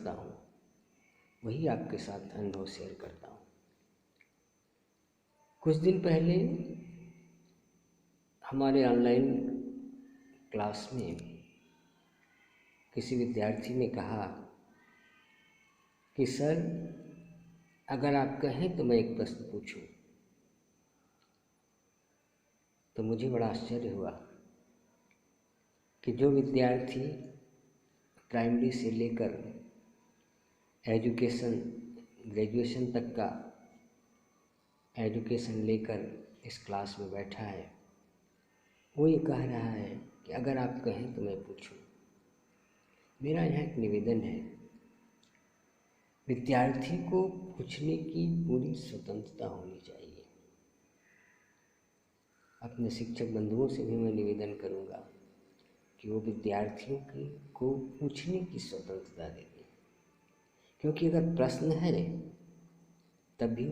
करता हूँ वही आपके साथ अनुभव शेयर करता हूँ। कुछ दिन पहले हमारे ऑनलाइन क्लास में किसी विद्यार्थी ने कहा कि सर, अगर आप कहें तो मैं एक प्रश्न पूछूं। तो मुझे बड़ा आश्चर्य हुआ कि जो विद्यार्थी प्राइमरी से लेकर एजुकेशन ग्रेजुएशन तक का एजुकेशन लेकर इस क्लास में बैठा है, वो ये कह रहा है कि अगर आप कहें तो मैं पूछूं। मेरा यहाँ एक निवेदन है, विद्यार्थी को पूछने की पूरी स्वतंत्रता होनी चाहिए। अपने शिक्षक बंधुओं से भी मैं निवेदन करूँगा कि वो विद्यार्थियों को पूछने की स्वतंत्रता दे दें, क्योंकि अगर प्रश्न है तभी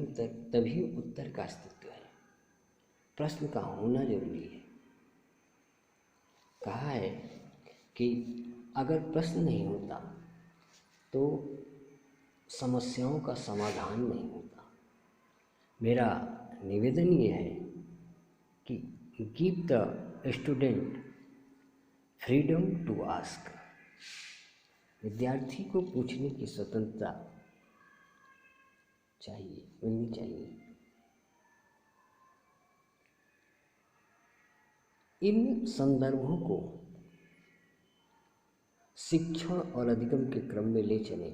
उत्तर का अस्तित्व है। प्रश्न का होना जरूरी है। कहा है कि अगर प्रश्न नहीं होता तो समस्याओं का समाधान नहीं होता। मेरा निवेदन ये है कि give the student freedom to ask. विद्यार्थी को पूछने की स्वतंत्रता मिलनी चाहिए। इन संदर्भों को शिक्षण और अधिगम के क्रम में ले चले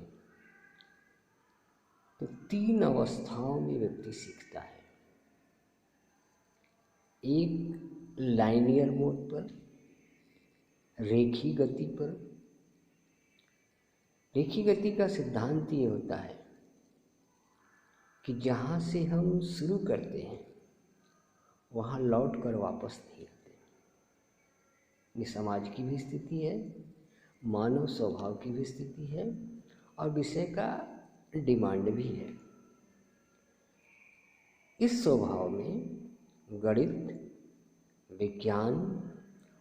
तो 3 अवस्थाओं में व्यक्ति सीखता है। एक लाइनियर मोड पर, रेखी गति पर। रेखी गति का सिद्धांत ये होता है कि जहाँ से हम शुरू करते हैं वहाँ लौट कर वापस नहीं आते। ये समाज की भी स्थिति है, मानव स्वभाव की भी स्थिति है और विषय का डिमांड भी है। इस स्वभाव में गणित, विज्ञान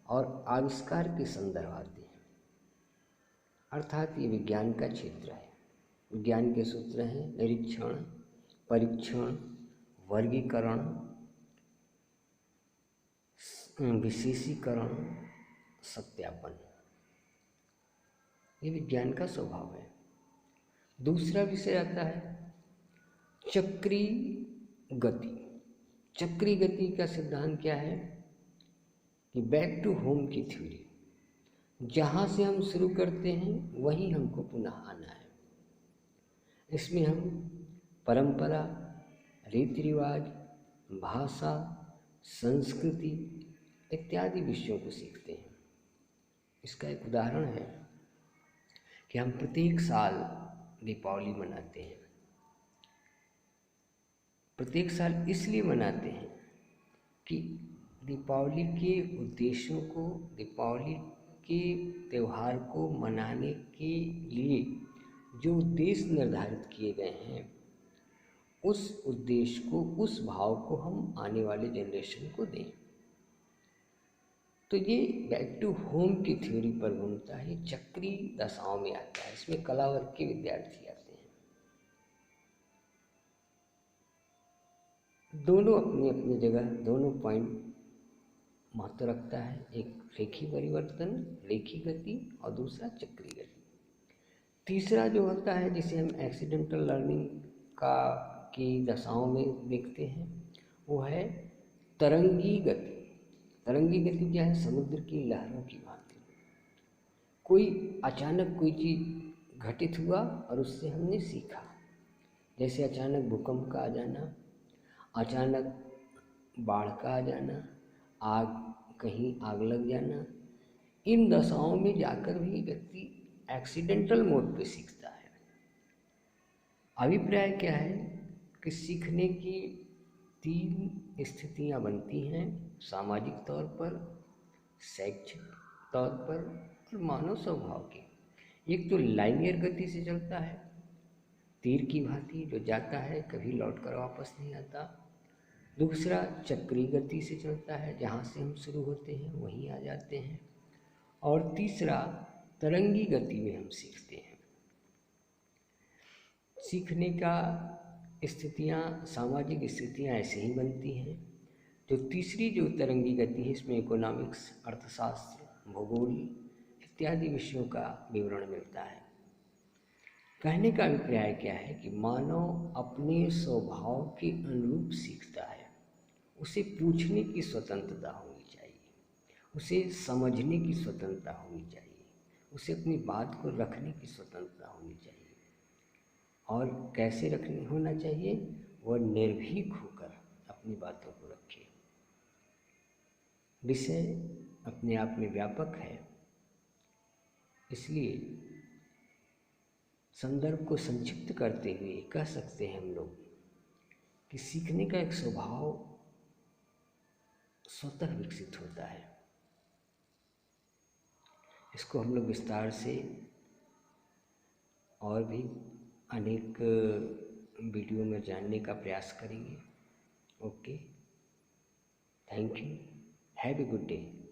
और आविष्कार के संदर्भ आते हैं। अर्थात ये विज्ञान का क्षेत्र है। विज्ञान के सूत्र हैं निरीक्षण, परीक्षण, वर्गीकरण, विशेषीकरण, सत्यापन। ये विज्ञान का स्वभाव है। दूसरा विषय आता है चक्री गति। चक्री गति का सिद्धांत क्या है कि बैक टू होम की थ्योरी। जहाँ से हम शुरू करते हैं वहीं हमको पुनः आना है। इसमें हम परंपरा, रीति रिवाज, भाषा, संस्कृति इत्यादि विषयों को सीखते हैं। इसका एक उदाहरण है कि हम प्रत्येक साल दीपावली मनाते हैं। प्रत्येक साल इसलिए मनाते हैं कि दीपावली के उद्देश्यों को, दीपावली के त्यौहार को मनाने के लिए जो उद्देश्य निर्धारित किए गए हैं, उस उद्देश्य को, उस भाव को हम आने वाले जनरेशन को दें। तो ये बैक टू होम की थ्योरी पर घूमता है, चक्री दशाओं में आता है। इसमें कला वर्ग के विद्यार्थी आते हैं। दोनों अपनी अपनी जगह, दोनों पॉइंट महत्व रखता है। एक रेखी परिवर्तन, रेखी गति, और दूसरा चक्री गति। तीसरा जो होता है जिसे हम एक्सीडेंटल लर्निंग की दशाओं में देखते हैं, वो है तरंगी गति। तरंगी गति क्या है? समुद्र की लहरों की भांति। कोई अचानक कोई चीज़ घटित हुआ और उससे हमने सीखा। जैसे अचानक भूकंप का आ जाना, अचानक बाढ़ का आ जाना, कहीं आग लग जाना। इन दशाओं में जाकर भी व्यक्ति एक्सीडेंटल मोड पे सीखता है। अभिप्राय क्या है कि सीखने की 3 स्थितियां बनती हैं, सामाजिक तौर पर, शैक्षिक तौर पर और मानव स्वभाव की। एक तो लाइनियर गति से चलता है, तीर की भांति जो जाता है कभी लौट कर वापस नहीं आता। दूसरा चक्री गति से चलता है, जहाँ से हम शुरू होते हैं वहीं आ जाते हैं। और तीसरा तरंगी गति में हम सीखते हैं। सीखने का स्थितियाँ, सामाजिक स्थितियाँ ऐसे ही बनती हैं। जो तीसरी जो तरंगी गति है, इसमें इकोनॉमिक्स, अर्थशास्त्र, भूगोल इत्यादि विषयों का विवरण मिलता है। कहने का अभिप्राय क्या है कि मानव अपने स्वभाव के अनुरूप सीखता है। उसे पूछने की स्वतंत्रता होनी चाहिए, उसे समझने की स्वतंत्रता होनी चाहिए, उसे अपनी बात को रखने की स्वतंत्रता होनी चाहिए। और कैसे रखनी होना चाहिए? वह निर्भीक होकर अपनी बातों को रखे। विषय अपने आप में व्यापक है, इसलिए संदर्भ को संक्षिप्त करते हुए कह सकते हैं हम लोग कि सीखने का एक स्वभाव स्वतः विकसित होता है। इसको हम लोग विस्तार से और भी अनेक वीडियो में जानने का प्रयास करेंगे। Okay, thank you, have a good day.